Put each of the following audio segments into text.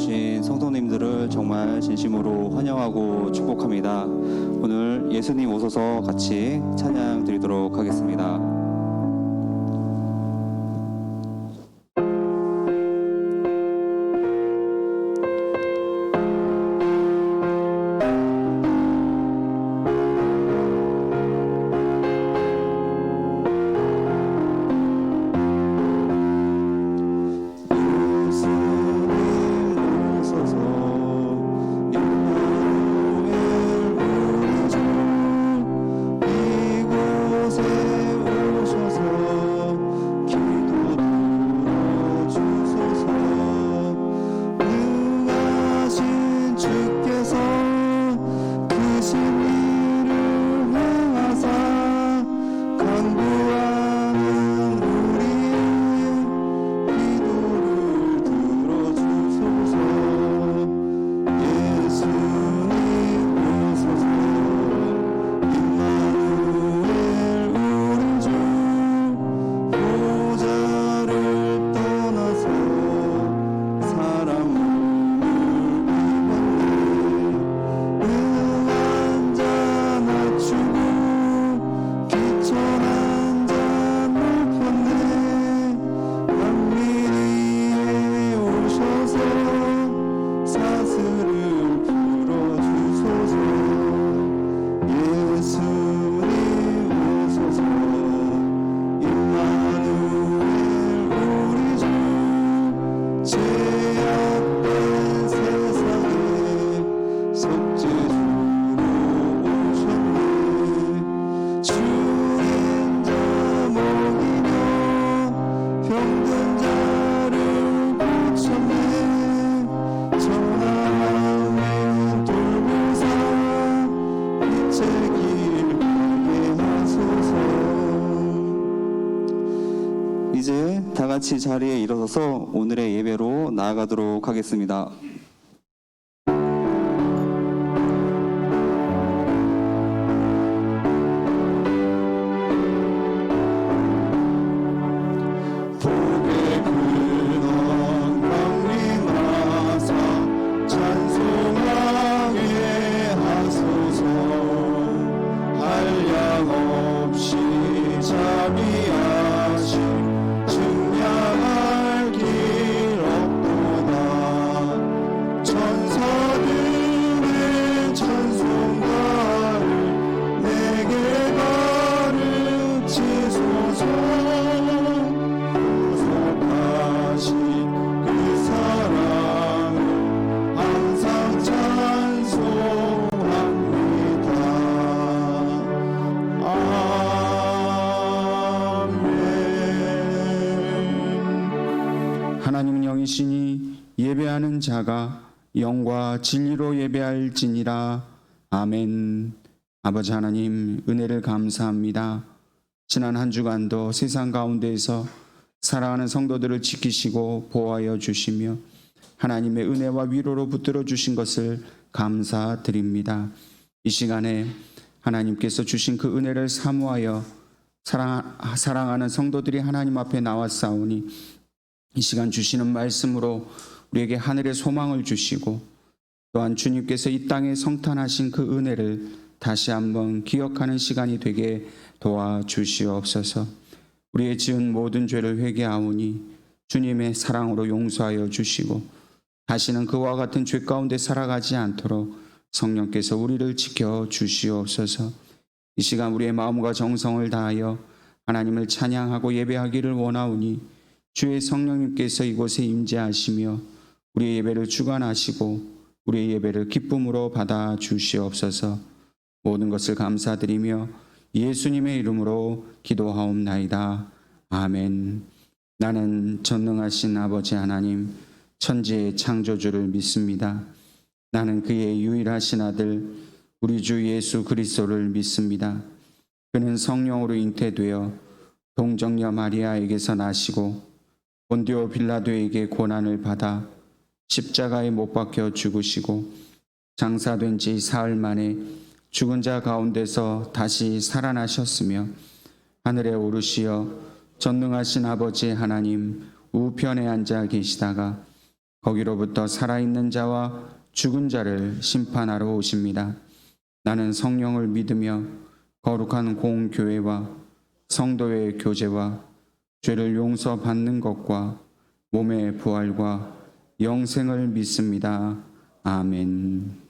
오신 성도님들을 정말 진심으로 환영하고 축복합니다. 오늘 예수님 오셔서 같이 찬양 드리도록 하겠습니다. 이제 다 같이 자리에 일어서서 오늘의 예배로 나아가도록 하겠습니다. 하나님은 영이시니 예배하는 자가 영과 진리로 예배할지니라. 아멘. 아버지 하나님, 은혜를 감사합니다. 지난 한 주간도 세상 가운데에서 사랑하는 성도들을 지키시고 보호하여 주시며 하나님의 은혜와 위로로 붙들어 주신 것을 감사드립니다. 이 시간에 하나님께서 주신 그 은혜를 사모하여 사랑하는 성도들이 하나님 앞에 나왔사오니 이 시간 주시는 말씀으로 우리에게 하늘의 소망을 주시고 또한 주님께서 이 땅에 성탄하신 그 은혜를 다시 한번 기억하는 시간이 되게 도와주시옵소서. 우리의 지은 모든 죄를 회개하오니 주님의 사랑으로 용서하여 주시고 다시는 그와 같은 죄 가운데 살아가지 않도록 성령께서 우리를 지켜 주시옵소서. 이 시간 우리의 마음과 정성을 다하여 하나님을 찬양하고 예배하기를 원하오니 주의 성령님께서 이곳에 임재하시며 우리의 예배를 주관하시고 우리의 예배를 기쁨으로 받아 주시옵소서. 모든 것을 감사드리며 예수님의 이름으로 기도하옵나이다. 아멘. 나는 전능하신 아버지 하나님, 천지의 창조주를 믿습니다. 나는 그의 유일하신 아들 우리 주 예수 그리스도를 믿습니다. 그는 성령으로 잉태되어 동정녀 마리아에게서 나시고 본디오 빌라도에게 고난을 받아 십자가에 못 박혀 죽으시고 장사된 지 사흘 만에 죽은 자 가운데서 다시 살아나셨으며 하늘에 오르시어 전능하신 아버지 하나님 우편에 앉아 계시다가 거기로부터 살아있는 자와 죽은 자를 심판하러 오십니다. 나는 성령을 믿으며 거룩한 공교회와 성도의 교제와 죄를 용서받는 것과 몸의 부활과 영생을 믿습니다. 아멘.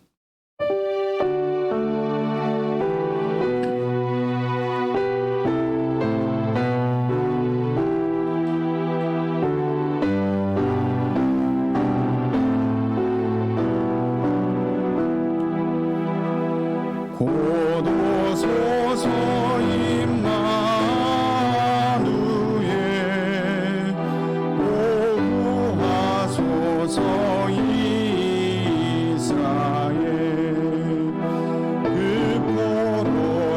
고도소서 임마누엘 보호하소서 이스라엘 그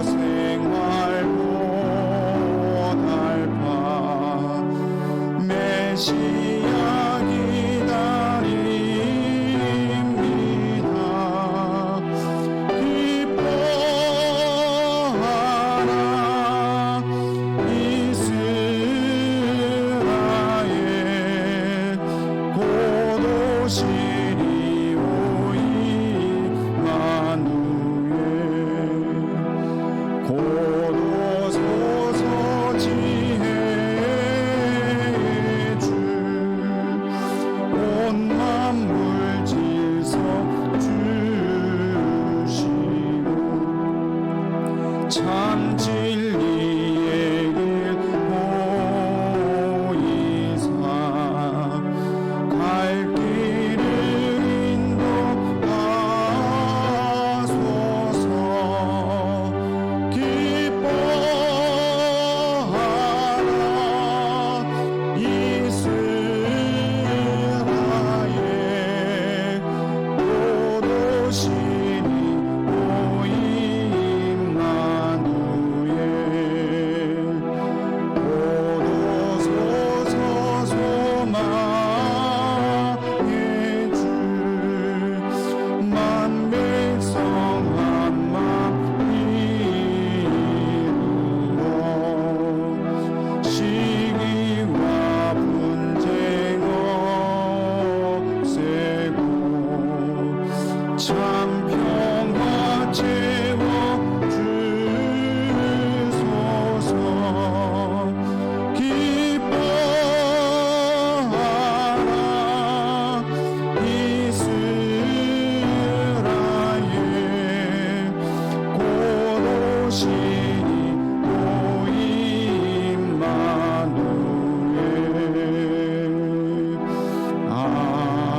생활 못할파 메시아 기다립니다. 기뻐하라 이스라엘 고도시니 오임마누엘 고도소서 지혜의 주 온 만물 질서 주시고 참 진리의 길 보이사 갈 길을 인도하소서. 기뻐하라 이스라엘 고도시니 오임마누엘 고도소서 소망의 주 만백성 한마 이루어 시기와 분쟁 없애고 참 평화 채워 주소서. 기뻐하라 이스라엘 고도시니 오임마누엘 아멘.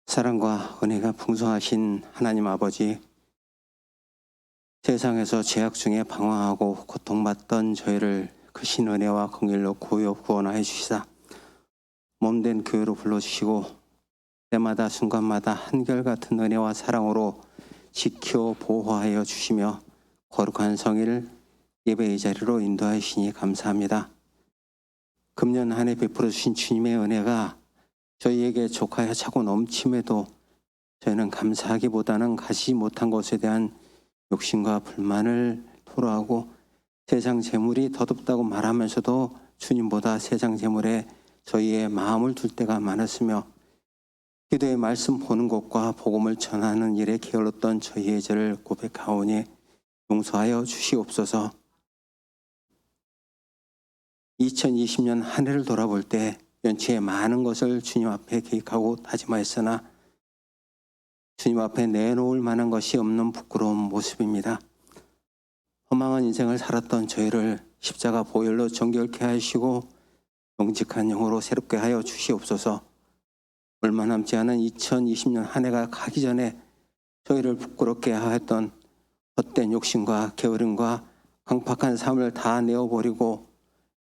사랑과 은혜가 풍성하신 하나님 아버지, 세상에서 죄악 중에 방황하고 고통받던 저희를 크신 은혜와 긍휼로 구원하여 주시사 몸된 교회로 불러주시고 때마다 순간마다 한결같은 은혜와 사랑으로 지켜 보호하여 주시며 거룩한 성일 예배의 자리로 인도하여 주시니 감사합니다. 금년 한 해 베풀어 주신 주님의 은혜가 저희에게 족하여 차고 넘침에도 저희는 감사하기보다는 가지지 못한 것에 대한 욕심과 불만을 토로하고 세상 재물이 더덥다고 말하면서도 주님보다 세상 재물에 저희의 마음을 둘 때가 많았으며 기도의 말씀 보는 것과 복음을 전하는 일에 게을렀던 저희의 죄를 고백하오니 용서하여 주시옵소서. 2020년 한 해를 돌아볼 때 연초에 많은 것을 주님 앞에 계획하고 다짐하였으나 주님 앞에 내놓을 만한 것이 없는 부끄러운 모습입니다. 허망한 인생을 살았던 저희를 십자가 보혈로 정결케 하시고 정직한 영으로 새롭게 하여 주시옵소서. 얼마 남지 않은 2020년 한 해가 가기 전에 저희를 부끄럽게 하였던 헛된 욕심과 게으름과 강팍한 삶을 다 내어버리고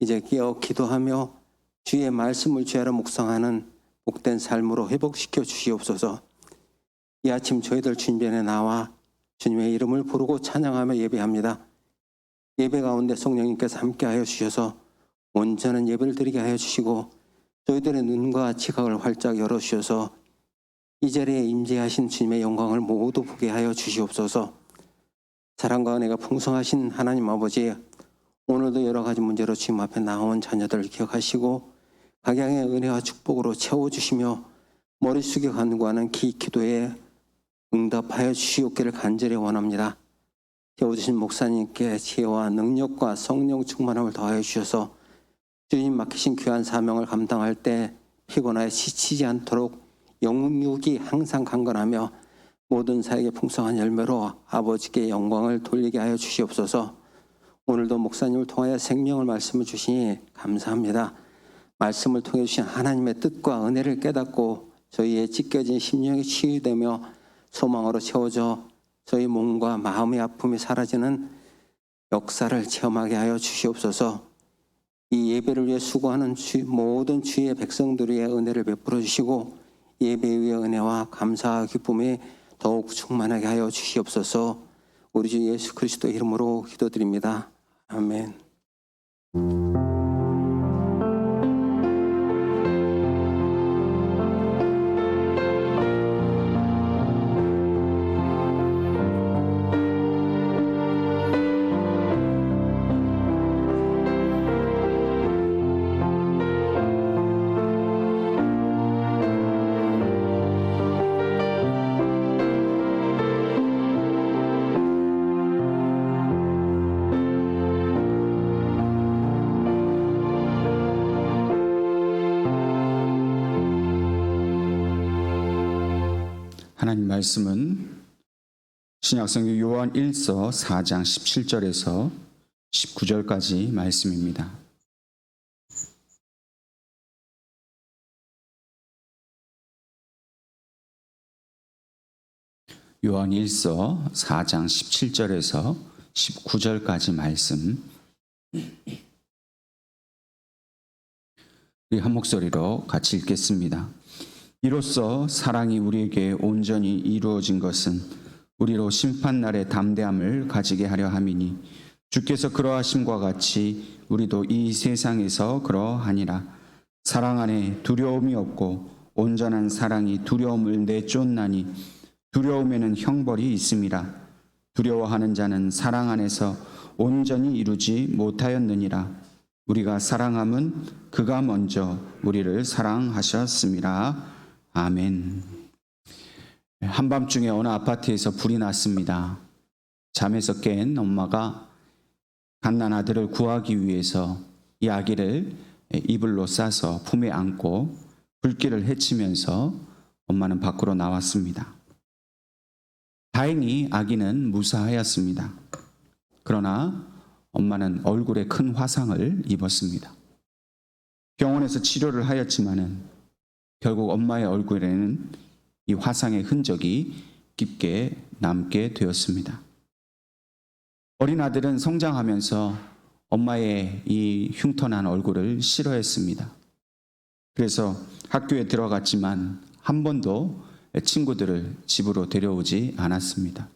이제 깨어 기도하며 주의 말씀을 주야로 묵상하는 복된 삶으로 회복시켜 주시옵소서. 이 아침 저희들 주님변에 나와 주님의 이름을 부르고 찬양하며 예배합니다. 예배 가운데 성령님께서 함께하여 주셔서 온전한 예배를 드리게 하여 주시고 저희들의 눈과 지각을 활짝 열어주셔서 이 자리에 임재하신 주님의 영광을 모두 보게 하여 주시옵소서. 사랑과 은혜가 풍성하신 하나님 아버지, 오늘도 여러 가지 문제로 주님 앞에 나온 자녀들을 기억하시고 각양의 은혜와 축복으로 채워주시며 머리 숙여 간구하는 기도에 응답하여 주시옵기를 간절히 원합니다. 세워주신 목사님께 지혜와 능력과 성령 충만함을 더하여 주셔서 주님 맡기신 귀한 사명을 감당할 때 피곤하여 지치지 않도록 영육이 항상 강건하며 모든 사역의 풍성한 열매로 아버지께 영광을 돌리게 하여 주시옵소서. 오늘도 목사님을 통하여 생명을 말씀을 주시니 감사합니다. 말씀을 통해 주신 하나님의 뜻과 은혜를 깨닫고 저희의 찢겨진 심령이 치유되며 소망으로 채워져 저희 몸과 마음의 아픔이 사라지는 역사를 체험하게 하여 주시옵소서. 이 예배를 위해 수고하는 모든 주의 백성들 위해 은혜를 베풀어 주시고 예배 위의 은혜와 감사와 기쁨이 더욱 충만하게 하여 주시옵소서. 우리 주 예수 그리스도 이름으로 기도드립니다. 아멘. 하나님 말씀은 신약성경 요한 1서 4장 17절에서 19절까지 말씀입니다. 요한 1서 4장 17절에서 19절까지 말씀, 우리 한 목소리로 같이 읽겠습니다. 이로써 사랑이 우리에게 온전히 이루어진 것은 우리로 심판날의 담대함을 가지게 하려 함이니 주께서 그러하심과 같이 우리도 이 세상에서 그러하니라. 사랑 안에 두려움이 없고 온전한 사랑이 두려움을 내쫓나니 두려움에는 형벌이 있음이라. 두려워하는 자는 사랑 안에서 온전히 이루지 못하였느니라. 우리가 사랑함은 그가 먼저 우리를 사랑하셨음이라. 아멘. 한밤중에 어느 아파트에서 불이 났습니다. 잠에서 깬 엄마가 갓난 아들을 구하기 위해서 이 아기를 이불로 싸서 품에 안고 불길을 헤치면서 엄마는 밖으로 나왔습니다. 다행히 아기는 무사하였습니다. 그러나 엄마는 얼굴에 큰 화상을 입었습니다. 병원에서 치료를 하였지만은 결국 엄마의 얼굴에는 이 화상의 흔적이 깊게 남게 되었습니다. 어린 아들은 성장하면서 엄마의 이 흉터난 얼굴을 싫어했습니다. 그래서 학교에 들어갔지만 한 번도 친구들을 집으로 데려오지 않았습니다.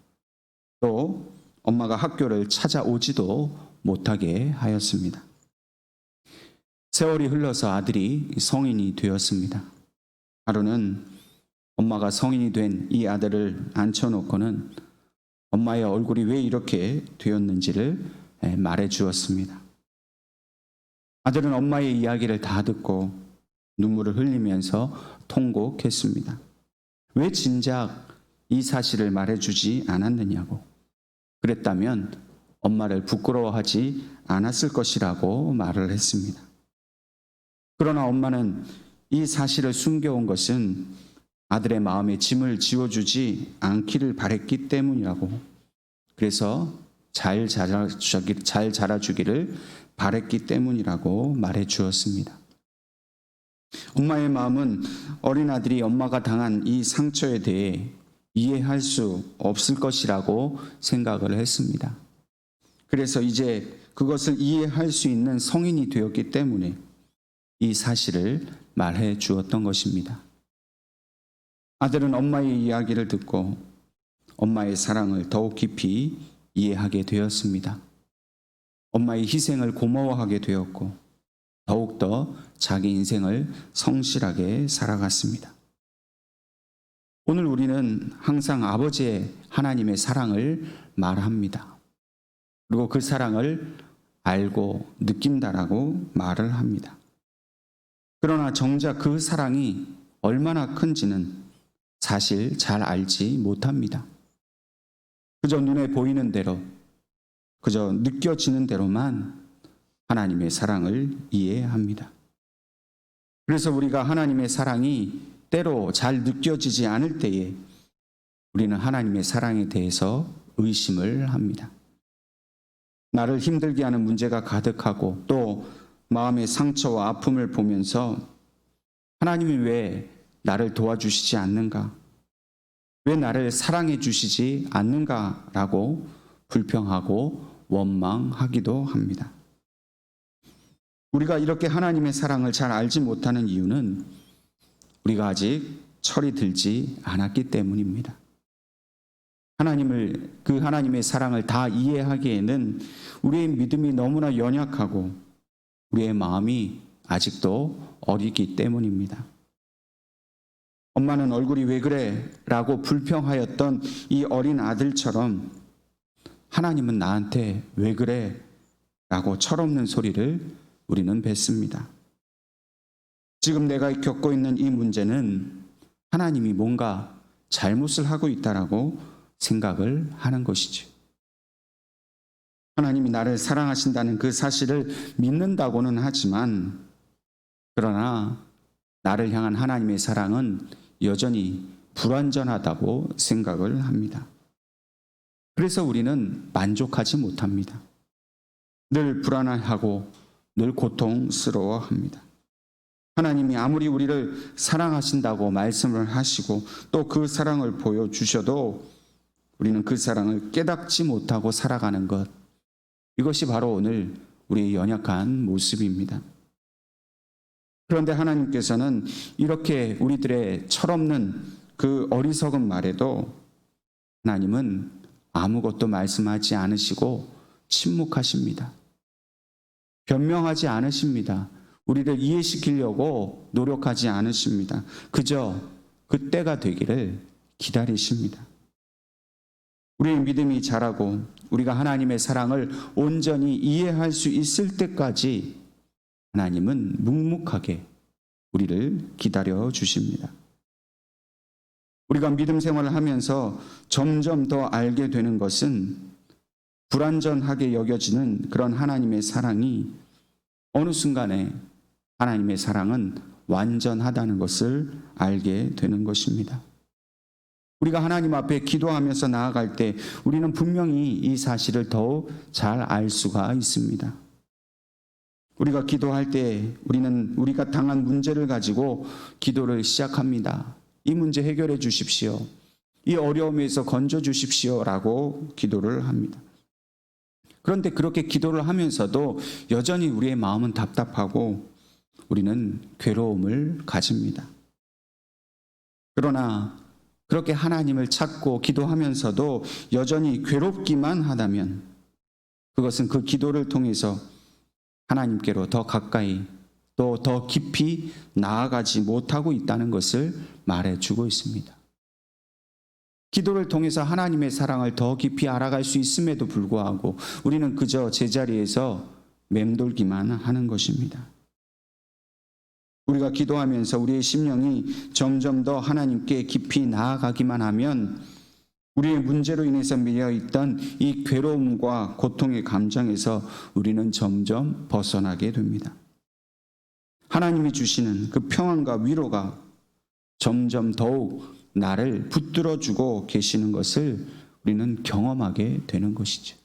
또 엄마가 학교를 찾아오지도 못하게 하였습니다. 세월이 흘러서 아들이 성인이 되었습니다. 하루는 엄마가 성인이 된 이 아들을 앉혀놓고는 엄마의 얼굴이 왜 이렇게 되었는지를 말해 주었습니다. 아들은 엄마의 이야기를 다 듣고 눈물을 흘리면서 통곡했습니다. 왜 진작 이 사실을 말해주지 않았느냐고. 그랬다면 엄마를 부끄러워하지 않았을 것이라고 말을 했습니다. 그러나 엄마는 이 사실을 숨겨온 것은 아들의 마음에 짐을 지워주지 않기를 바랬기 때문이라고. 그래서 잘 자라주기를 바랬기 때문이라고 말해 주었습니다. 엄마의 마음은 어린 아들이 엄마가 당한 이 상처에 대해 이해할 수 없을 것이라고 생각을 했습니다. 그래서 이제 그것을 이해할 수 있는 성인이 되었기 때문에 이 사실을 말해 주었던 것입니다. 아들은 엄마의 이야기를 듣고 엄마의 사랑을 더욱 깊이 이해하게 되었습니다. 엄마의 희생을 고마워하게 되었고 더욱더 자기 인생을 성실하게 살아갔습니다. 오늘 우리는 항상 아버지의 하나님의 사랑을 말합니다. 그리고 그 사랑을 알고 느낀다라고 말을 합니다. 그러나 정작 그 사랑이 얼마나 큰지는 사실 잘 알지 못합니다. 그저 눈에 보이는 대로, 그저 느껴지는 대로만 하나님의 사랑을 이해합니다. 그래서 우리가 하나님의 사랑이 때로 잘 느껴지지 않을 때에 우리는 하나님의 사랑에 대해서 의심을 합니다. 나를 힘들게 하는 문제가 가득하고 또 마음의 상처와 아픔을 보면서 하나님이 왜 나를 도와주시지 않는가? 왜 나를 사랑해 주시지 않는가라고 불평하고 원망하기도 합니다. 우리가 이렇게 하나님의 사랑을 잘 알지 못하는 이유는 우리가 아직 철이 들지 않았기 때문입니다. 그 하나님의 사랑을 다 이해하기에는 우리의 믿음이 너무나 연약하고 우리의 마음이 아직도 어리기 때문입니다. 엄마는 얼굴이 왜 그래? 라고 불평하였던 이 어린 아들처럼 하나님은 나한테 왜 그래? 라고 철없는 소리를 우리는 뱉습니다. 지금 내가 겪고 있는 이 문제는 하나님이 뭔가 잘못을 하고 있다라고 생각을 하는 것이죠. 하나님이 나를 사랑하신다는 그 사실을 믿는다고는 하지만 그러나 나를 향한 하나님의 사랑은 여전히 불완전하다고 생각을 합니다. 그래서 우리는 만족하지 못합니다. 늘 불안해하고 늘 고통스러워합니다. 하나님이 아무리 우리를 사랑하신다고 말씀을 하시고 또 그 사랑을 보여주셔도 우리는 그 사랑을 깨닫지 못하고 살아가는 것, 이것이 바로 오늘 우리의 연약한 모습입니다. 그런데 하나님께서는 이렇게 우리들의 철없는 그 어리석은 말에도 하나님은 아무것도 말씀하지 않으시고 침묵하십니다. 변명하지 않으십니다. 우리를 이해시키려고 노력하지 않으십니다. 그저 그때가 되기를 기다리십니다. 우리의 믿음이 자라고 우리가 하나님의 사랑을 온전히 이해할 수 있을 때까지 하나님은 묵묵하게 우리를 기다려 주십니다. 우리가 믿음 생활을 하면서 점점 더 알게 되는 것은 불완전하게 여겨지는 그런 하나님의 사랑이 어느 순간에 하나님의 사랑은 완전하다는 것을 알게 되는 것입니다. 우리가 하나님 앞에 기도하면서 나아갈 때 우리는 분명히 이 사실을 더욱 잘 알 수가 있습니다. 우리가 기도할 때 우리는 우리가 당한 문제를 가지고 기도를 시작합니다. 이 문제 해결해 주십시오. 이 어려움에서 건져 주십시오라고 기도를 합니다. 그런데 그렇게 기도를 하면서도 여전히 우리의 마음은 답답하고 우리는 괴로움을 가집니다. 그러나 그렇게 하나님을 찾고 기도하면서도 여전히 괴롭기만 하다면 그것은 그 기도를 통해서 하나님께로 더 가까이 또 더 깊이 나아가지 못하고 있다는 것을 말해주고 있습니다. 기도를 통해서 하나님의 사랑을 더 깊이 알아갈 수 있음에도 불구하고 우리는 그저 제자리에서 맴돌기만 하는 것입니다. 우리가 기도하면서 우리의 심령이 점점 더 하나님께 깊이 나아가기만 하면 우리의 문제로 인해서 밀려있던 이 괴로움과 고통의 감정에서 우리는 점점 벗어나게 됩니다. 하나님이 주시는 그 평안과 위로가 점점 더욱 나를 붙들어주고 계시는 것을 우리는 경험하게 되는 것이죠.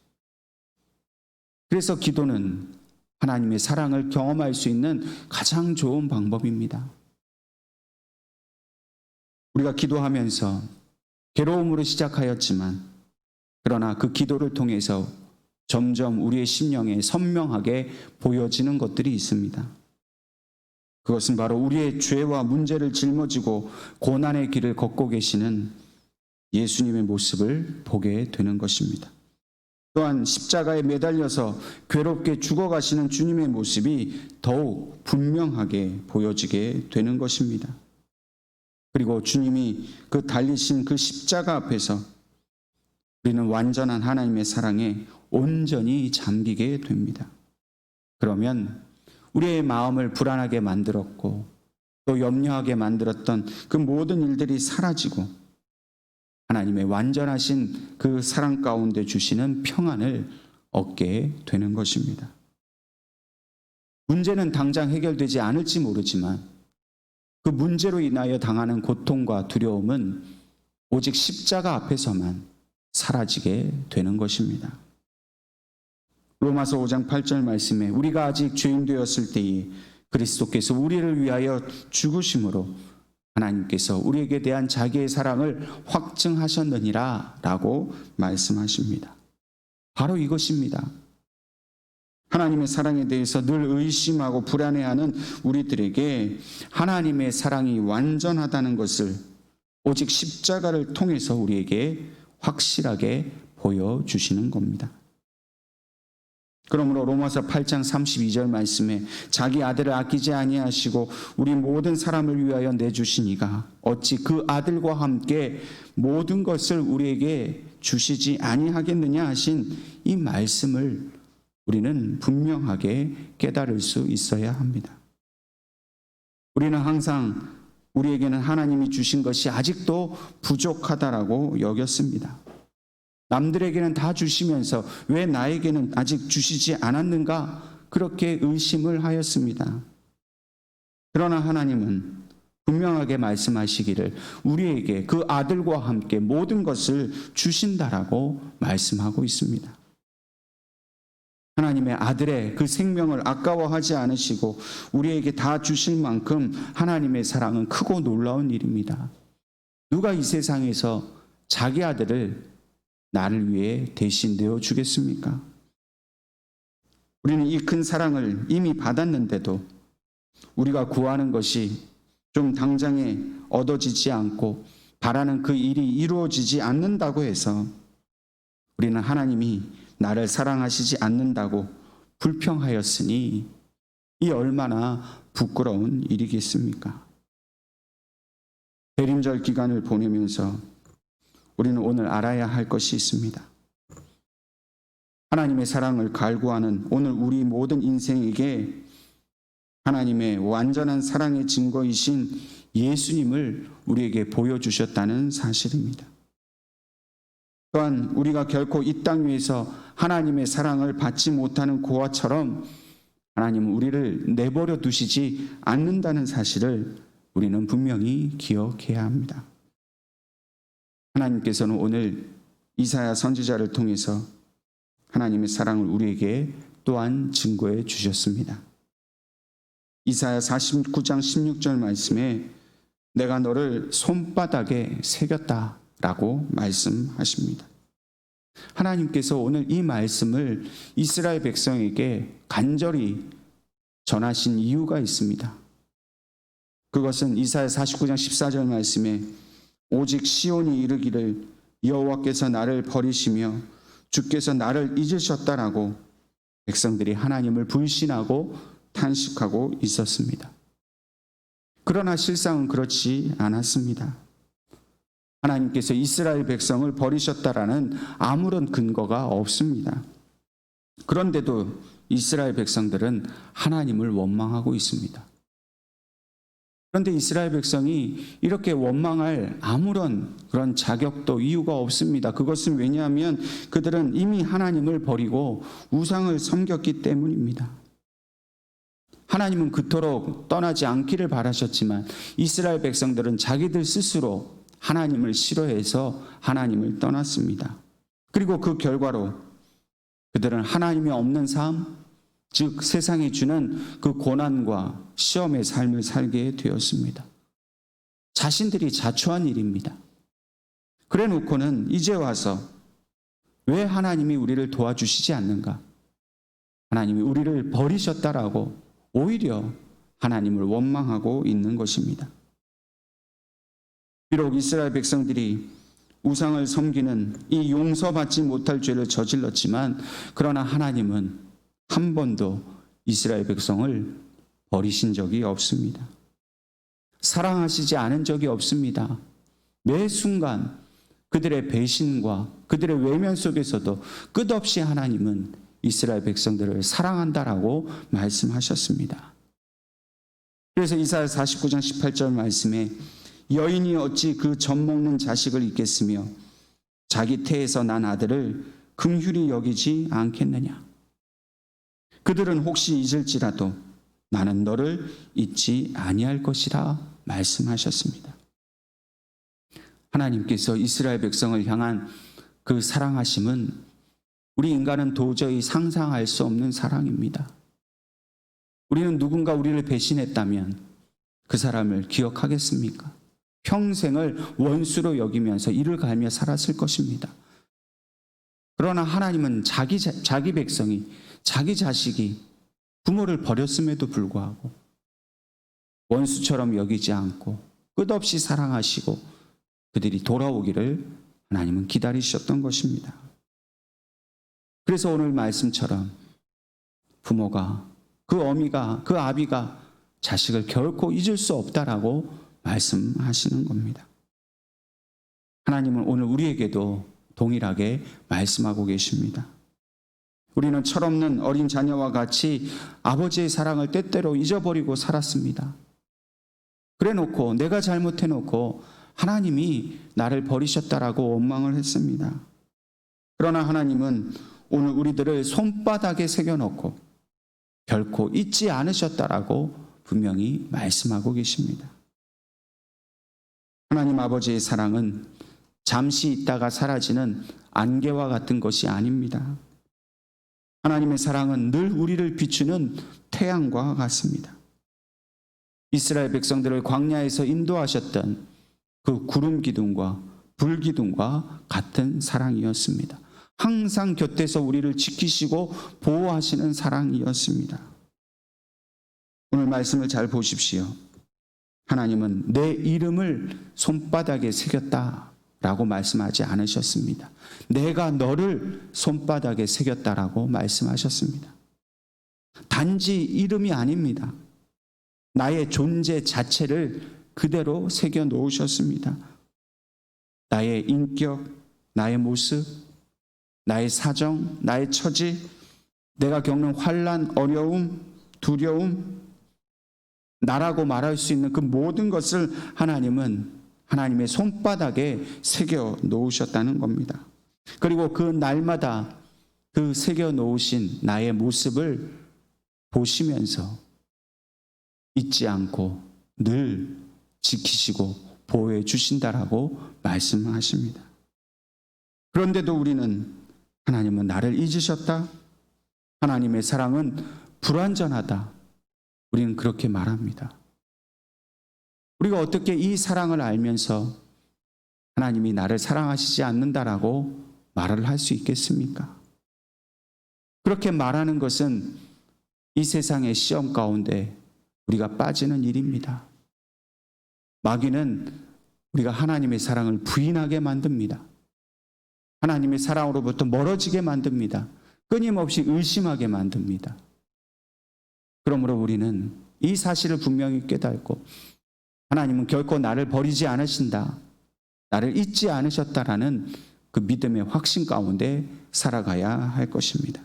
그래서 기도는 하나님의 사랑을 경험할 수 있는 가장 좋은 방법입니다. 우리가 기도하면서 괴로움으로 시작하였지만 그러나 그 기도를 통해서 점점 우리의 심령에 선명하게 보여지는 것들이 있습니다. 그것은 바로 우리의 죄와 문제를 짊어지고 고난의 길을 걷고 계시는 예수님의 모습을 보게 되는 것입니다. 또한 십자가에 매달려서 괴롭게 죽어가시는 주님의 모습이 더욱 분명하게 보여지게 되는 것입니다. 그리고 주님이 그 달리신 그 십자가 앞에서 우리는 완전한 하나님의 사랑에 온전히 잠기게 됩니다. 그러면 우리의 마음을 불안하게 만들었고 또 염려하게 만들었던 그 모든 일들이 사라지고 하나님의 완전하신 그 사랑 가운데 주시는 평안을 얻게 되는 것입니다. 문제는 당장 해결되지 않을지 모르지만 그 문제로 인하여 당하는 고통과 두려움은 오직 십자가 앞에서만 사라지게 되는 것입니다. 로마서 5장 8절 말씀에 우리가 아직 죄인 되었을 때에 그리스도께서 우리를 위하여 죽으심으로 하나님께서 우리에게 대한 자기의 사랑을 확증하셨느니라 라고 말씀하십니다. 바로 이것입니다. 하나님의 사랑에 대해서 늘 의심하고 불안해하는 우리들에게 하나님의 사랑이 완전하다는 것을 오직 십자가를 통해서 우리에게 확실하게 보여주시는 겁니다. 그러므로 로마서 8장 32절 말씀에 자기 아들을 아끼지 아니하시고 우리 모든 사람을 위하여 내주시니가 어찌 그 아들과 함께 모든 것을 우리에게 주시지 아니하겠느냐 하신 이 말씀을 우리는 분명하게 깨달을 수 있어야 합니다. 우리는 항상 우리에게는 하나님이 주신 것이 아직도 부족하다라고 여겼습니다. 남들에게는 다 주시면서 왜 나에게는 아직 주시지 않았는가 그렇게 의심을 하였습니다. 그러나 하나님은 분명하게 말씀하시기를 우리에게 그 아들과 함께 모든 것을 주신다라고 말씀하고 있습니다. 하나님의 아들의 그 생명을 아까워하지 않으시고 우리에게 다 주실 만큼 하나님의 사랑은 크고 놀라운 일입니다. 누가 이 세상에서 자기 아들을 나를 위해 대신 내어 주겠습니까? 우리는 이 큰 사랑을 이미 받았는데도 우리가 구하는 것이 좀 당장에 얻어지지 않고 바라는 그 일이 이루어지지 않는다고 해서 우리는 하나님이 나를 사랑하시지 않는다고 불평하였으니 이 얼마나 부끄러운 일이겠습니까? 대림절 기간을 보내면서 우리는 오늘 알아야 할 것이 있습니다. 하나님의 사랑을 갈구하는 오늘 우리 모든 인생에게 하나님의 완전한 사랑의 증거이신 예수님을 우리에게 보여주셨다는 사실입니다. 또한 우리가 결코 이 땅 위에서 하나님의 사랑을 받지 못하는 고아처럼 하나님은 우리를 내버려 두시지 않는다는 사실을 우리는 분명히 기억해야 합니다. 하나님께서는 오늘 이사야 선지자를 통해서 하나님의 사랑을 우리에게 또한 증거해 주셨습니다. 이사야 49장 16절 말씀에 내가 너를 손바닥에 새겼다라고 말씀하십니다. 하나님께서 오늘 이 말씀을 이스라엘 백성에게 간절히 전하신 이유가 있습니다. 그것은 이사야 49장 14절 말씀에 오직 시온이 이르기를 여호와께서 나를 버리시며 주께서 나를 잊으셨다라고 백성들이 하나님을 불신하고 탄식하고 있었습니다. 그러나 실상은 그렇지 않았습니다. 하나님께서 이스라엘 백성을 버리셨다라는 아무런 근거가 없습니다. 그런데도 이스라엘 백성들은 하나님을 원망하고 있습니다. 그런데 이스라엘 백성이 이렇게 원망할 아무런 그런 자격도 이유가 없습니다. 그것은 왜냐하면 그들은 이미 하나님을 버리고 우상을 섬겼기 때문입니다. 하나님은 그토록 떠나지 않기를 바라셨지만 이스라엘 백성들은 자기들 스스로 하나님을 싫어해서 하나님을 떠났습니다. 그리고 그 결과로 그들은 하나님이 없는 삶, 즉 세상이 주는 그 고난과 시험의 삶을 살게 되었습니다. 자신들이 자초한 일입니다. 그래 놓고는 이제 와서 왜 하나님이 우리를 도와주시지 않는가? 하나님이 우리를 버리셨다라고 오히려 하나님을 원망하고 있는 것입니다. 비록 이스라엘 백성들이 우상을 섬기는 이 용서받지 못할 죄를 저질렀지만 그러나 하나님은 한 번도 이스라엘 백성을 버리신 적이 없습니다. 사랑하시지 않은 적이 없습니다. 매 순간 그들의 배신과 그들의 외면 속에서도 끝없이 하나님은 이스라엘 백성들을 사랑한다라고 말씀하셨습니다. 그래서 이사야 49장 18절 말씀에 여인이 어찌 그 젖 먹는 자식을 잊겠으며 자기 태에서 난 아들을 긍휼히 여기지 않겠느냐. 그들은 혹시 잊을지라도 나는 너를 잊지 아니할 것이라 말씀하셨습니다. 하나님께서 이스라엘 백성을 향한 그 사랑하심은 우리 인간은 도저히 상상할 수 없는 사랑입니다. 우리는 누군가 우리를 배신했다면 그 사람을 기억하겠습니까? 평생을 원수로 여기면서 이를 갈며 살았을 것입니다. 그러나 하나님은 자기 백성이, 자기 자식이 부모를 버렸음에도 불구하고 원수처럼 여기지 않고 끝없이 사랑하시고 그들이 돌아오기를 하나님은 기다리셨던 것입니다. 그래서 오늘 말씀처럼 부모가, 그 어미가, 그 아비가 자식을 결코 잊을 수 없다라고 말씀하시는 겁니다. 하나님은 오늘 우리에게도 동일하게 말씀하고 계십니다. 우리는 철없는 어린 자녀와 같이 아버지의 사랑을 때때로 잊어버리고 살았습니다. 그래놓고 내가 잘못해놓고 하나님이 나를 버리셨다라고 원망을 했습니다. 그러나 하나님은 오늘 우리들을 손바닥에 새겨놓고 결코 잊지 않으셨다라고 분명히 말씀하고 계십니다. 하나님 아버지의 사랑은 잠시 있다가 사라지는 안개와 같은 것이 아닙니다. 하나님의 사랑은 늘 우리를 비추는 태양과 같습니다. 이스라엘 백성들을 광야에서 인도하셨던 그 구름 기둥과 불 기둥과 같은 사랑이었습니다. 항상 곁에서 우리를 지키시고 보호하시는 사랑이었습니다. 오늘 말씀을 잘 보십시오. 하나님은 내 이름을 손바닥에 새겼다라고 말씀하지 않으셨습니다. 내가 너를 손바닥에 새겼다라고 말씀하셨습니다. 단지 이름이 아닙니다. 나의 존재 자체를 그대로 새겨 놓으셨습니다. 나의 인격, 나의 모습, 나의 사정, 나의 처지, 내가 겪는 환난, 어려움, 두려움, 나라고 말할 수 있는 그 모든 것을 하나님은 하나님의 손바닥에 새겨 놓으셨다는 겁니다. 그리고 그 날마다 그 새겨 놓으신 나의 모습을 보시면서 잊지 않고 늘 지키시고 보호해 주신다라고 말씀하십니다. 그런데도 우리는 하나님은 나를 잊으셨다? 하나님의 사랑은 불완전하다. 우리는 그렇게 말합니다. 우리가 어떻게 이 사랑을 알면서 하나님이 나를 사랑하시지 않는다라고 말을 할 수 있겠습니까? 그렇게 말하는 것은 이 세상의 시험 가운데 우리가 빠지는 일입니다. 마귀는 우리가 하나님의 사랑을 부인하게 만듭니다. 하나님의 사랑으로부터 멀어지게 만듭니다. 끊임없이 의심하게 만듭니다. 그러므로 우리는 이 사실을 분명히 깨닫고 하나님은 결코 나를 버리지 않으신다, 나를 잊지 않으셨다라는 그 믿음의 확신 가운데 살아가야 할 것입니다.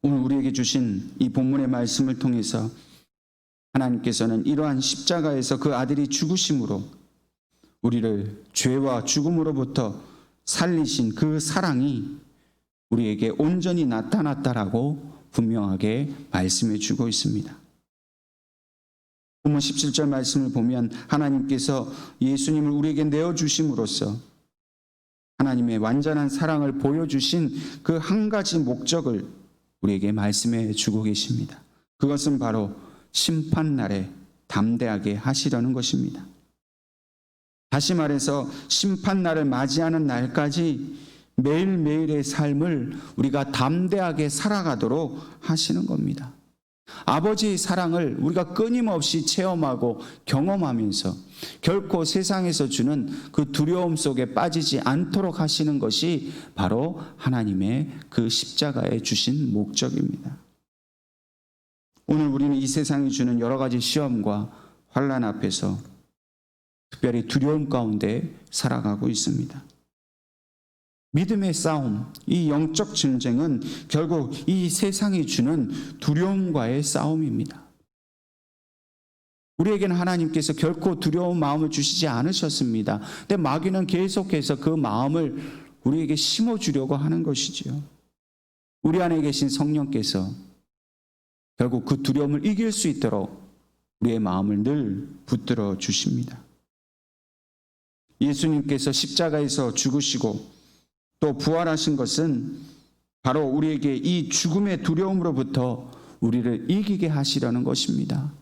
오늘 우리에게 주신 이 본문의 말씀을 통해서 하나님께서는 이러한 십자가에서 그 아들이 죽으심으로 우리를 죄와 죽음으로부터 살리신 그 사랑이 우리에게 온전히 나타났다라고 분명하게 말씀해 주고 있습니다. 본문 17절 말씀을 보면 하나님께서 예수님을 우리에게 내어주심으로써 하나님의 완전한 사랑을 보여주신 그 한 가지 목적을 우리에게 말씀해 주고 계십니다. 그것은 바로 심판날에 담대하게 하시려는 것입니다. 다시 말해서 심판날을 맞이하는 날까지 매일매일의 삶을 우리가 담대하게 살아가도록 하시는 겁니다. 아버지의 사랑을 우리가 끊임없이 체험하고 경험하면서 결코 세상에서 주는 그 두려움 속에 빠지지 않도록 하시는 것이 바로 하나님의 그 십자가에 주신 목적입니다. 오늘 우리는 이 세상이 주는 여러 가지 시험과 환난 앞에서 특별히 두려움 가운데 살아가고 있습니다. 믿음의 싸움, 이 영적 전쟁은 결국 이 세상이 주는 두려움과의 싸움입니다. 우리에게는 하나님께서 결코 두려운 마음을 주시지 않으셨습니다. 근데 마귀는 계속해서 그 마음을 우리에게 심어주려고 하는 것이지요. 우리 안에 계신 성령께서 결국 그 두려움을 이길 수 있도록 우리의 마음을 늘 붙들어 주십니다. 예수님께서 십자가에서 죽으시고 또 부활하신 것은 바로 우리에게 이 죽음의 두려움으로부터 우리를 이기게 하시려는 것입니다.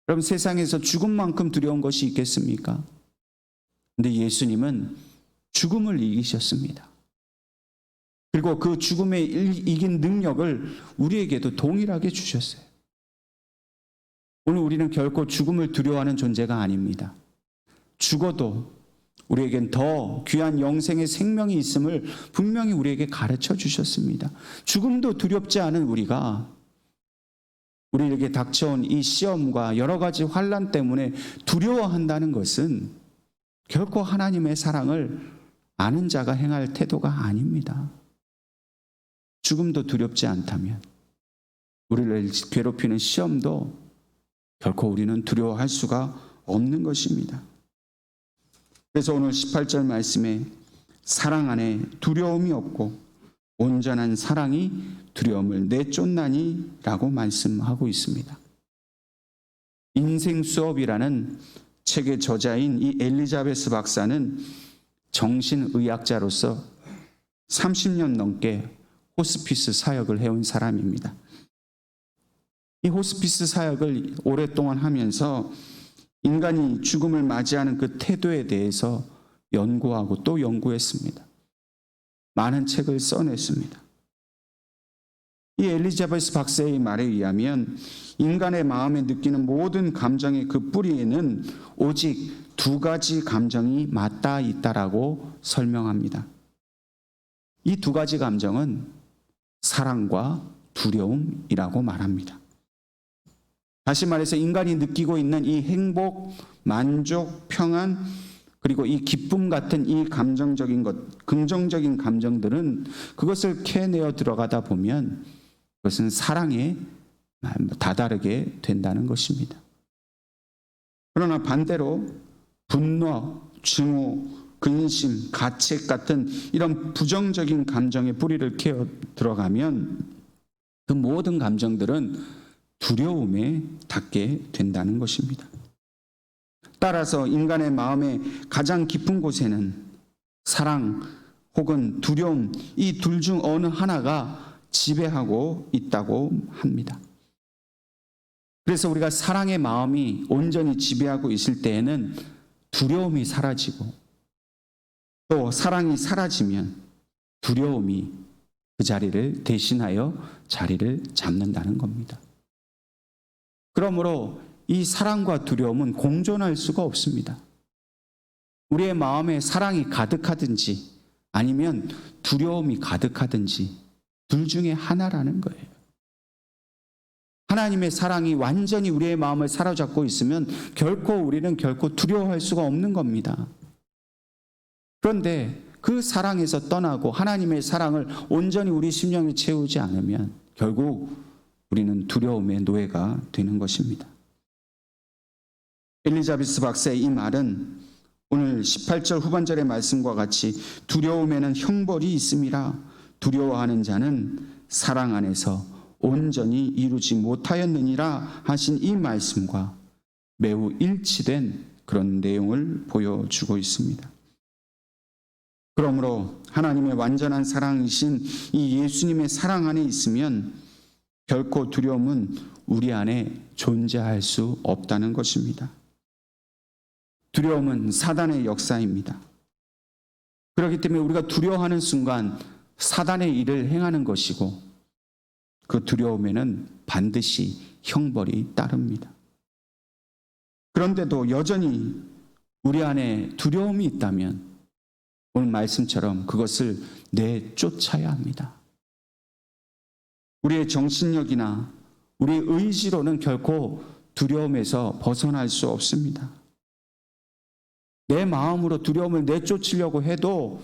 그럼 세상에서 죽음만큼 두려운 것이 있겠습니까? 근데 예수님은 죽음을 이기셨습니다. 그리고 그 죽음에 이긴 능력을 우리에게도 동일하게 주셨어요. 오늘 우리는 결코 죽음을 두려워하는 존재가 아닙니다. 죽어도 우리에겐 더 귀한 영생의 생명이 있음을 분명히 우리에게 가르쳐 주셨습니다. 죽음도 두렵지 않은 우리가 우리에게 닥쳐온 이 시험과 여러 가지 환난 때문에 두려워한다는 것은 결코 하나님의 사랑을 아는 자가 행할 태도가 아닙니다. 죽음도 두렵지 않다면 우리를 괴롭히는 시험도 결코 우리는 두려워할 수가 없는 것입니다. 그래서 오늘 18절 말씀에 사랑 안에 두려움이 없고 온전한 사랑이 두려움을 내쫓나니 라고 말씀하고 있습니다. 인생 수업이라는 책의 저자인 이 엘리자베스 박사는 정신의학자로서 30년 넘게 호스피스 사역을 해온 사람입니다. 이 호스피스 사역을 오랫동안 하면서 인간이 죽음을 맞이하는 그 태도에 대해서 연구하고 또 연구했습니다. 많은 책을 써냈습니다. 이 엘리자베스 박사의 말에 의하면 인간의 마음에 느끼는 모든 감정의 그 뿌리에는 오직 두 가지 감정이 맞닿아 있다라고 설명합니다. 이 두 가지 감정은 사랑과 두려움이라고 말합니다. 다시 말해서 인간이 느끼고 있는 이 행복, 만족, 평안, 그리고 이 기쁨 같은 이 감정적인 것, 긍정적인 감정들은 그것을 캐내어 들어가다 보면 그것은 사랑에 다다르게 된다는 것입니다. 그러나 반대로 분노, 증오, 근심, 가책 같은 이런 부정적인 감정의 뿌리를 캐어 들어가면 그 모든 감정들은 두려움에 닿게 된다는 것입니다. 따라서 인간의 마음의 가장 깊은 곳에는 사랑 혹은 두려움, 이 둘 중 어느 하나가 지배하고 있다고 합니다. 그래서 우리가 사랑의 마음이 온전히 지배하고 있을 때에는 두려움이 사라지고 또 사랑이 사라지면 두려움이 그 자리를 대신하여 자리를 잡는다는 겁니다. 그러므로 이 사랑과 두려움은 공존할 수가 없습니다. 우리의 마음에 사랑이 가득하든지 아니면 두려움이 가득하든지 둘 중에 하나라는 거예요. 하나님의 사랑이 완전히 우리의 마음을 사로잡고 있으면 우리는 결코 두려워할 수가 없는 겁니다. 그런데 그 사랑에서 떠나고 하나님의 사랑을 온전히 우리 심령에 채우지 않으면 결국 우리는 두려움의 노예가 되는 것입니다. 엘리자베스 박사의 이 말은 오늘 18절 후반절의 말씀과 같이 두려움에는 형벌이 있음이라 두려워하는 자는 사랑 안에서 온전히 이루지 못하였느니라 하신 이 말씀과 매우 일치된 그런 내용을 보여주고 있습니다. 그러므로 하나님의 완전한 사랑이신 이 예수님의 사랑 안에 있으면 결코 두려움은 우리 안에 존재할 수 없다는 것입니다. 두려움은 사단의 역사입니다. 그렇기 때문에 우리가 두려워하는 순간 사단의 일을 행하는 것이고 그 두려움에는 반드시 형벌이 따릅니다. 그런데도 여전히 우리 안에 두려움이 있다면 오늘 말씀처럼 그것을 내쫓아야 합니다. 우리의 정신력이나 우리의 의지로는 결코 두려움에서 벗어날 수 없습니다. 내 마음으로 두려움을 내쫓으려고 해도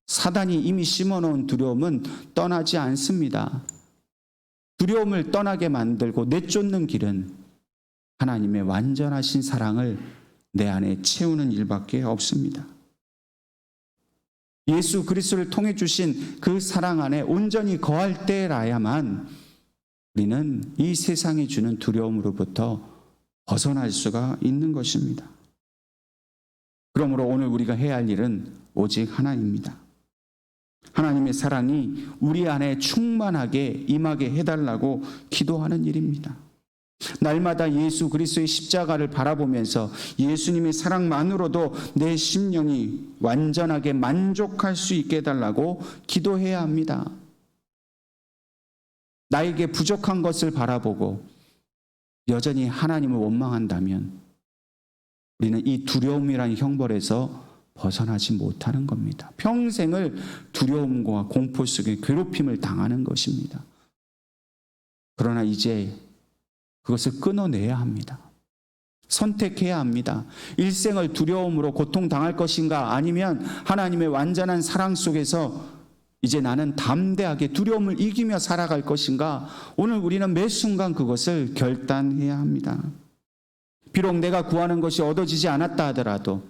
사단이 이미 심어놓은 두려움은 떠나지 않습니다. 두려움을 떠나게 만들고 내쫓는 길은 하나님의 완전하신 사랑을 내 안에 채우는 일밖에 없습니다. 예수 그리스도를 통해 주신 그 사랑 안에 온전히 거할 때라야만 우리는 이 세상이 주는 두려움으로부터 벗어날 수가 있는 것입니다. 그러므로 오늘 우리가 해야 할 일은 오직 하나입니다. 하나님의 사랑이 우리 안에 충만하게 임하게 해달라고 기도하는 일입니다. 날마다 예수 그리스도의 십자가를 바라보면서 예수님의 사랑만으로도 내 심령이 완전하게 만족할 수 있게 해달라고 기도해야 합니다. 나에게 부족한 것을 바라보고 여전히 하나님을 원망한다면 우리는 이 두려움이라는 형벌에서 벗어나지 못하는 겁니다. 평생을 두려움과 공포 속에 괴롭힘을 당하는 것입니다. 그러나 이제 그것을 끊어내야 합니다. 선택해야 합니다. 일생을 두려움으로 고통당할 것인가, 아니면 하나님의 완전한 사랑 속에서 이제 나는 담대하게 두려움을 이기며 살아갈 것인가, 오늘 우리는 매 순간 그것을 결단해야 합니다. 비록 내가 구하는 것이 얻어지지 않았다 하더라도,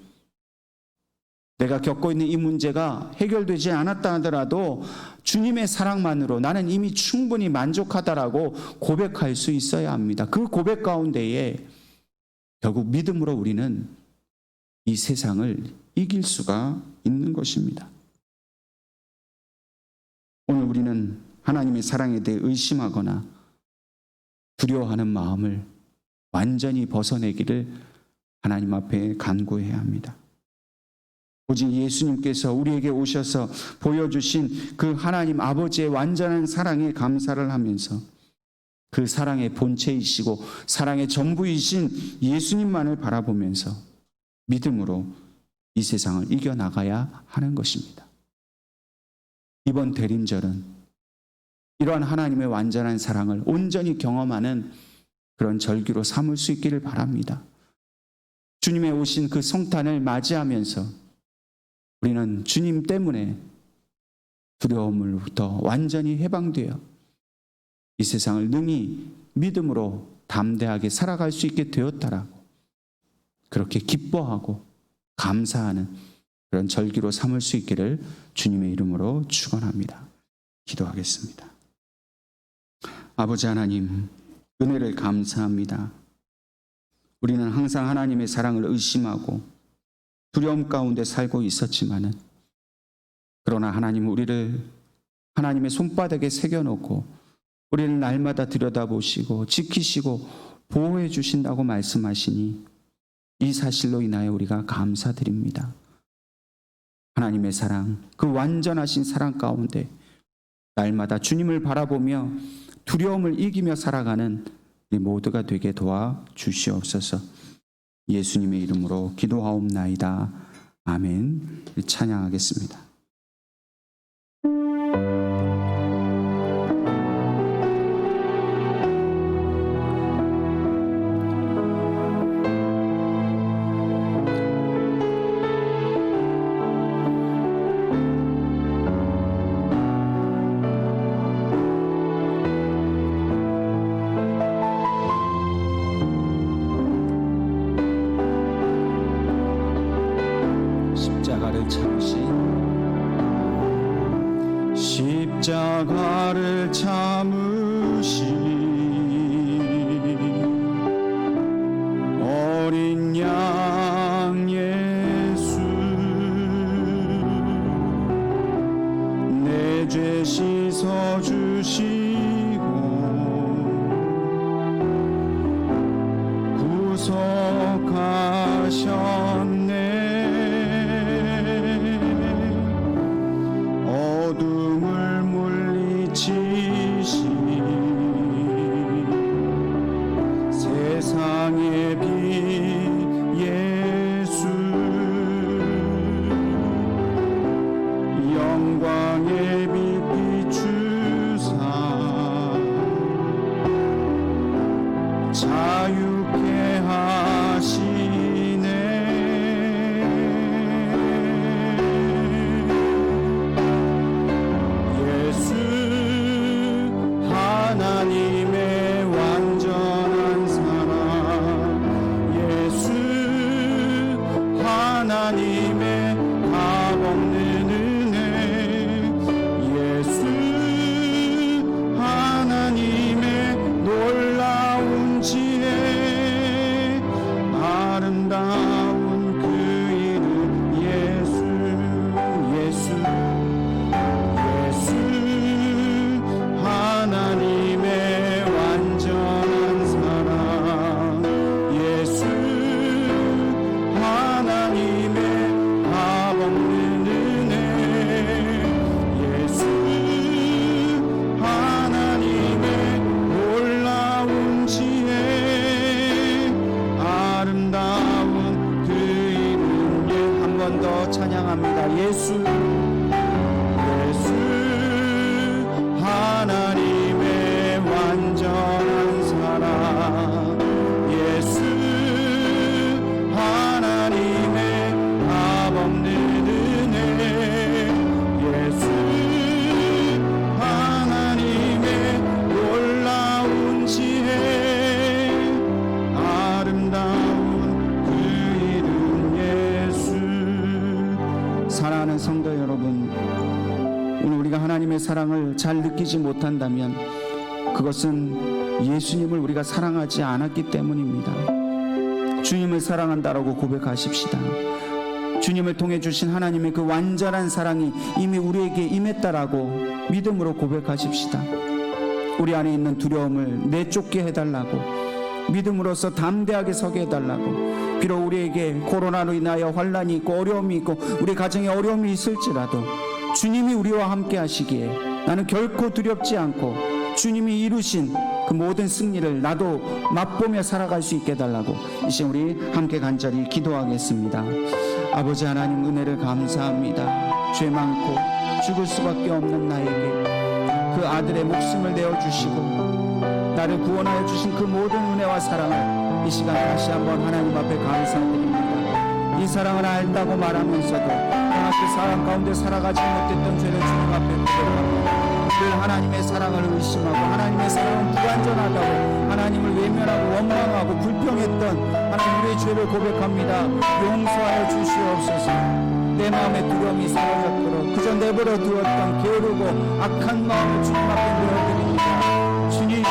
내가 겪고 있는 이 문제가 해결되지 않았다 하더라도 주님의 사랑만으로 나는 이미 충분히 만족하다라고 고백할 수 있어야 합니다. 그 고백 가운데에 결국 믿음으로 우리는 이 세상을 이길 수가 있는 것입니다. 오늘 우리는 하나님의 사랑에 대해 의심하거나 두려워하는 마음을 완전히 벗어내기를 하나님 앞에 간구해야 합니다. 오직 예수님께서 우리에게 오셔서 보여주신 그 하나님 아버지의 완전한 사랑에 감사를 하면서 그 사랑의 본체이시고 사랑의 전부이신 예수님만을 바라보면서 믿음으로 이 세상을 이겨나가야 하는 것입니다. 이번 대림절은 이러한 하나님의 완전한 사랑을 온전히 경험하는 그런 절기로 삼을 수 있기를 바랍니다. 주님의 오신 그 성탄을 맞이하면서 우리는 주님 때문에 두려움으로부터 완전히 해방되어 이 세상을 능히 믿음으로 담대하게 살아갈 수 있게 되었다라고 그렇게 기뻐하고 감사하는 그런 절기로 삼을 수 있기를 주님의 이름으로 축원합니다. 기도하겠습니다. 아버지 하나님, 은혜를 감사합니다. 우리는 항상 하나님의 사랑을 의심하고 두려움 가운데 살고 있었지만은, 그러나 하나님은 우리를 하나님의 손바닥에 새겨놓고 우리를 날마다 들여다보시고 지키시고 보호해 주신다고 말씀하시니 이 사실로 인하여 우리가 감사드립니다. 하나님의 사랑, 그 완전하신 사랑 가운데 날마다 주님을 바라보며 두려움을 이기며 살아가는 우리 모두가 되게 도와 주시옵소서. 예수님의 이름으로 기도하옵나이다. 아멘. 찬양하겠습니다. 십자가를 참으신 어린 양 예수, 내 죄 씻어 주시고 구속하셨네. 어둠을 물리치신 세상의 빛 예수 영광의 빛 비추사 자유케 하시네 예수 하나님의 완전한 사랑 예수 하나님의 값없는 은혜 예수 하나님의 놀라운 지혜 아름다운 그 이름 예수 예수 예수 하나님의 완전한 사랑 예수 하나님의 값없는 은혜 예수 하나님의 놀라운 지혜 아름다운 그 이름 한 번 더 찬양합니다. 예수 예수 하나님의 완전한 사랑 예수 하나님의 값없는 은혜 예수 하나님의 놀라운 지혜 아름다운 그 이름 예수. 사랑하는 성도 여러분, 오늘 우리가 하나님의 사랑을 잘 느끼지 못한다면 그것은 예수님을 우리가 사랑하지 않았기 때문입니다. 주님을 사랑한다라고 고백하십시다. 주님을 통해 주신 하나님의 그 완전한 사랑이 이미 우리에게 임했다라고 믿음으로 고백하십시다. 우리 안에 있는 두려움을 내쫓게 해달라고 믿음으로써 담대하게 서게 해달라고. 비록 우리에게 코로나로 인하여 환란이 있고 어려움이 있고 우리 가정에 어려움이 있을지라도 주님이 우리와 함께 하시기에 나는 결코 두렵지 않고 주님이 이루신 그 모든 승리를 나도 맛보며 살아갈 수 있게 해달라고 이 시간 우리 함께 간절히 기도하겠습니다. 아버지 하나님, 은혜를 감사합니다. 죄 많고 죽을 수밖에 없는 나에게 그 아들의 목숨을 내어주시고 나를 구원하여 주신 그 모든 은혜와 사랑을 이 시간 다시 한번 하나님 앞에 감사드립니다. 이 사랑을 알다고 말하면서도 그 사랑 가운데 살아가지 못했던 죄를 주님 앞에 고백합니다. 늘 하나님의 사랑을 의심하고 하나님의 사랑은 불완전하다고 하나님을 외면하고 원망하고 불평했던 하나님 우리의 죄를 고백합니다. 용서하여 주시옵소서. 내 마음에 두려움이 사라졌도록 그저 내버려 두었던 게으르고 악한 마음을 주님 앞에 내어드립니다. 주님,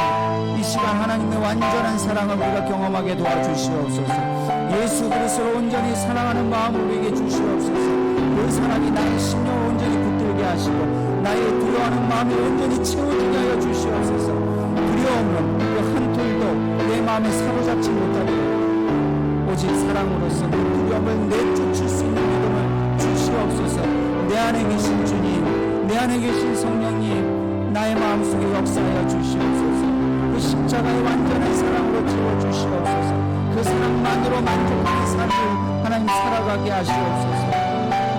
이 시간 하나님의 완전한 사랑을 우리가 경험하게 도와주시옵소서. 예수 그리스도를 온전히 사랑하는 마음을 우리에게 주시옵소서. 그 사랑이 나의 심령을 온전히 붙들게 하시고 나의 두려워하는 마음이 온전히 채워지게 하여 주시옵소서. 두려움은 그 한 톨도 내 마음에 사로잡지 못하도록 오직 사랑으로서 그 두려움을 내쫓을 수 있는 믿음을 주시옵소서. 내 안에 계신 주님, 내 안에 계신 성령님, 나의 마음속에 역사하여 주시옵소서. 그 십자가의 완전한 사랑으로 채워주시옵소서. 그 사랑만으로 만족하는 삶을 하나님 살아가게 하시옵소서.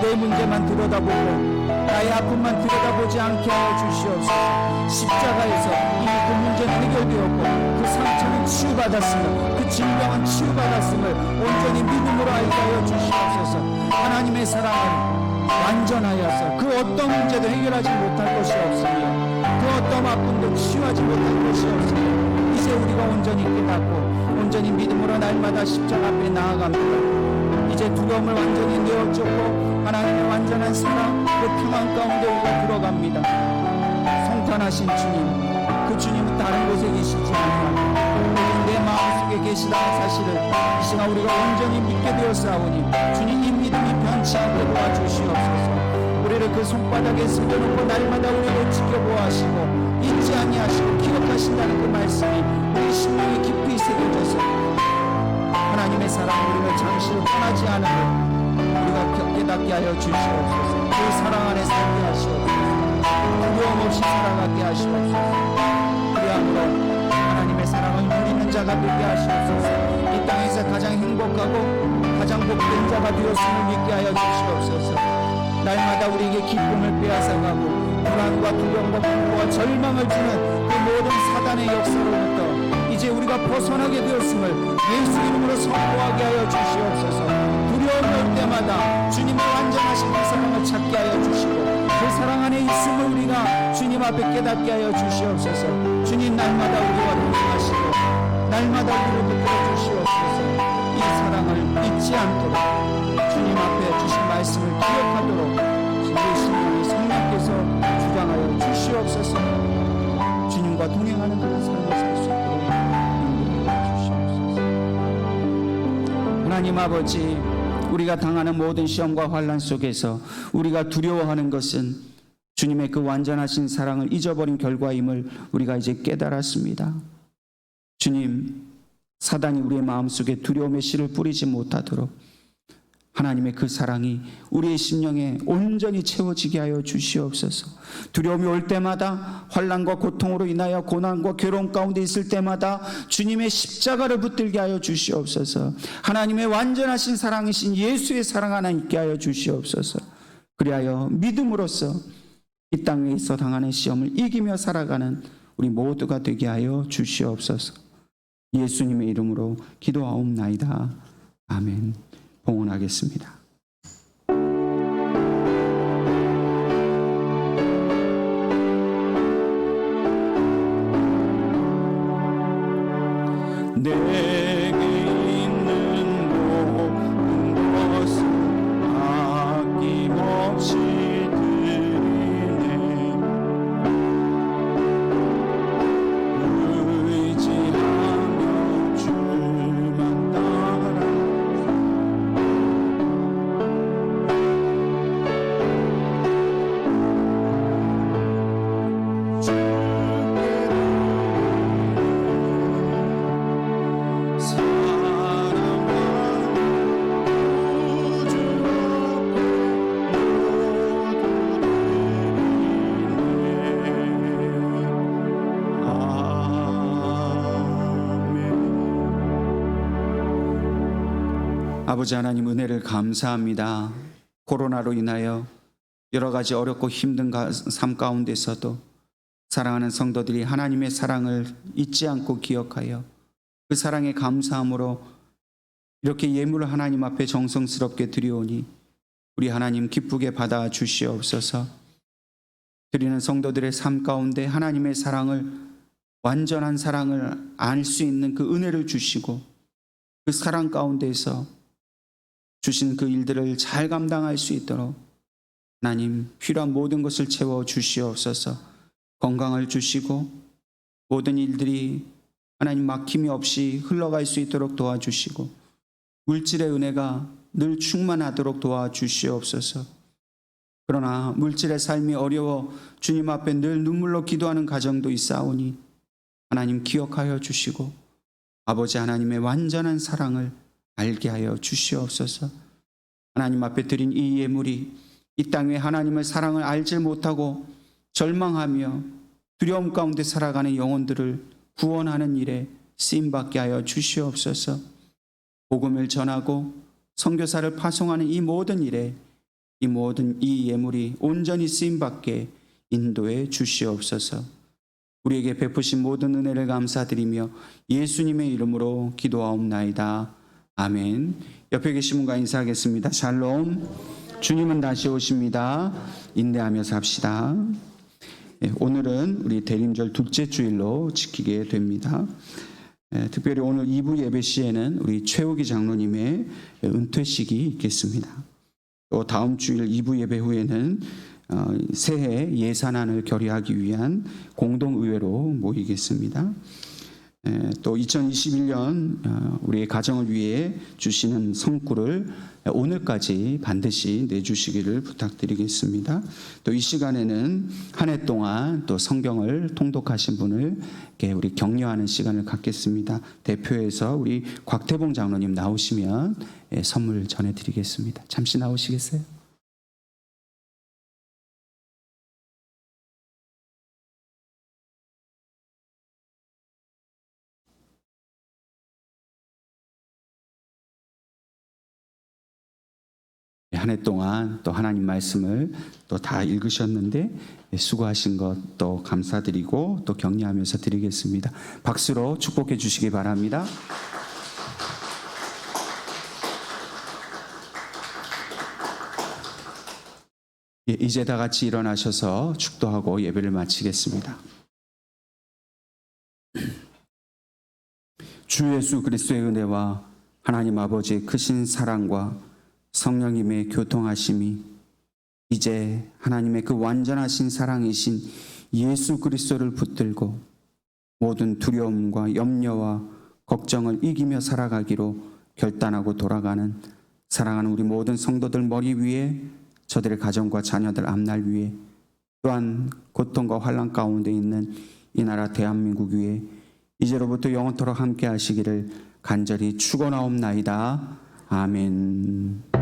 내 문제만 들여다보고 나의 아픔만 들여다보지 않게 하여 주시옵소서. 십자가에서 이미 그 문제는 해결되었고 그 상처는 치유받았으며 그 질병은 치유받았음을 온전히 믿음으로 알게 하여 주시옵소서. 하나님의 사랑은 완전하여서 그 어떤 문제도 해결하지 못할 것이 없으며 그 어떤 아픔도 치유하지 못할 것이 없으며 이제 우리가 온전히 깨닫고 온전히 믿음으로 날마다 십자가 앞에 나아갑니다. 이제 두려움을 완전히 내어쫓고 하나님의 완전한 사랑 그 평안 가운데 우리가 들어갑니다. 성탄하신 주님, 그 주님은 다른 곳에 계시지 않아 내 마음속에 계시다는 사실을 이 시간 우리가 온전히 믿게 되었사오니 주님 이 믿음이 변치 않게 도와주시옵소서. 우리를 그 손바닥에 새겨놓고 날마다 우리를 지켜보아하시고 잊지 아니하시고 기억하신다는 그 말씀이 우리 심령에 깊이 새겨져서 하나님의 사랑 우리를 잠시 떠나지 않음을 우리가 깨닫게 하여 주시옵소서. 그 사랑 안에 살게 하시옵소서. 두려움 없이 살아가게 하시옵소서. 그리함으로 하나님의 사랑을 누리는 자가 되게 하시옵소서. 세상에서 가장 행복하고 가장 복된 자가 되었음을 믿게 하여 주시옵소서. 날마다 우리에게 기쁨을 빼앗아가고 불안과 두려움과 공포와 절망을 주는 그 모든 사단의 역사로부터 이제 우리가 벗어나게 되었음을 예수 이름으로 선포하게 하여 주시옵소서. 두려움이 올 때마다 주님의 완전하신 그 사랑을 찾게 하여 주시고 그 사랑 안에 있음을 우리가 주님 앞에 깨닫게 하여 주시옵소서. 주님 날마다 우리와 동행하시고 날마다 우리를 붙들어 주시옵소서. 이 사랑을 잊지 않도록 주님 앞에 주신 말씀을 기억하도록 우리 신령의 성령께서 주장하여 주시옵소서. 주님과 동행하는 그런 삶을 살 수 있도록 인도해 주시옵소서. 하나님 아버지, 우리가 당하는 모든 시험과 환난 속에서 우리가 두려워하는 것은 주님의 그 완전하신 사랑을 잊어버린 결과임을 우리가 이제 깨달았습니다. 주님, 사단이 우리의 마음속에 두려움의 씨를 뿌리지 못하도록 하나님의 그 사랑이 우리의 심령에 온전히 채워지게 하여 주시옵소서. 두려움이 올 때마다, 환난과 고통으로 인하여 고난과 괴로움 가운데 있을 때마다 주님의 십자가를 붙들게 하여 주시옵소서. 하나님의 완전하신 사랑이신 예수의 사랑 하나 있게 하여 주시옵소서. 그리하여 믿음으로써 이 땅에서 당하는 시험을 이기며 살아가는 우리 모두가 되게 하여 주시옵소서. 예수님의 이름으로 기도하옵나이다. 아멘. 봉헌하겠습니다. 내게 있는 모든 것을 아낌없이 드리네. 의지하며 주만 따라 아버지 하나님, 은혜를 감사합니다. 코로나로 인하여 여러 가지 어렵고 힘든 삶 가운데서도 사랑하는 성도들이 하나님의 사랑을 잊지 않고 기억하여 그 사랑에 감사함으로 이렇게 예물을 하나님 앞에 정성스럽게 드리오니 우리 하나님 기쁘게 받아 주시옵소서. 드리는 성도들의 삶 가운데 하나님의 사랑을, 완전한 사랑을 알 수 있는 그 은혜를 주시고 그 사랑 가운데서 주신 그 일들을 잘 감당할 수 있도록 하나님 필요한 모든 것을 채워 주시옵소서. 건강을 주시고 모든 일들이 하나님 막힘이 없이 흘러갈 수 있도록 도와주시고 물질의 은혜가 늘 충만하도록 도와주시옵소서. 그러나 물질의 삶이 어려워 주님 앞에 늘 눈물로 기도하는 가정도 있사오니 하나님 기억하여 주시고 아버지 하나님의 완전한 사랑을 알게 하여 주시옵소서. 하나님 앞에 드린 이 예물이 이 땅에 하나님의 사랑을 알지 못하고 절망하며 두려움 가운데 살아가는 영혼들을 구원하는 일에 쓰임받게 하여 주시옵소서. 복음을 전하고 선교사를 파송하는 이 모든 일에 이 예물이 온전히 쓰임받게 인도해 주시옵소서. 우리에게 베푸신 모든 은혜를 감사드리며 예수님의 이름으로 기도하옵나이다. 아멘. 옆에 계신 분과 인사하겠습니다. 샬롬. 주님은 다시 오십니다. 인내하며 삽시다. 오늘은 우리 대림절 둘째 주일로 지키게 됩니다. 특별히 오늘 2부 예배 시에는 우리 최욱이 장로님의 은퇴식이 있겠습니다. 또 다음 주일 2부 예배 후에는 새해 예산안을 결의하기 위한 공동의회로 모이겠습니다. 또 2021년 우리의 가정을 위해 주시는 성구를 오늘까지 반드시 내주시기를 부탁드리겠습니다. 또 이 시간에는 한 해 동안 또 성경을 통독하신 분을 우리 격려하는 시간을 갖겠습니다. 대표해서 우리 곽태봉 장로님 나오시면 선물 전해드리겠습니다. 잠시 나오시겠어요? 한 해 동안 또 하나님 말씀을 또 다 읽으셨는데 수고하신 것 또 감사드리고 또 격려하면서 드리겠습니다. 박수로 축복해 주시기 바랍니다. 이제 다 같이 일어나셔서 축도하고 예배를 마치겠습니다. 주 예수 그리스도의 은혜와 하나님 아버지의 크신 사랑과 성령님의 교통하심이 이제 하나님의 그 완전하신 사랑이신 예수 그리스도를 붙들고 모든 두려움과 염려와 걱정을 이기며 살아가기로 결단하고 돌아가는 사랑하는 우리 모든 성도들 머리 위에, 저들의 가정과 자녀들 앞날 위에, 또한 고통과 환난 가운데 있는 이 나라 대한민국 위에 이제로부터 영원토록 함께 하시기를 간절히 축원하옵나이다. 아멘.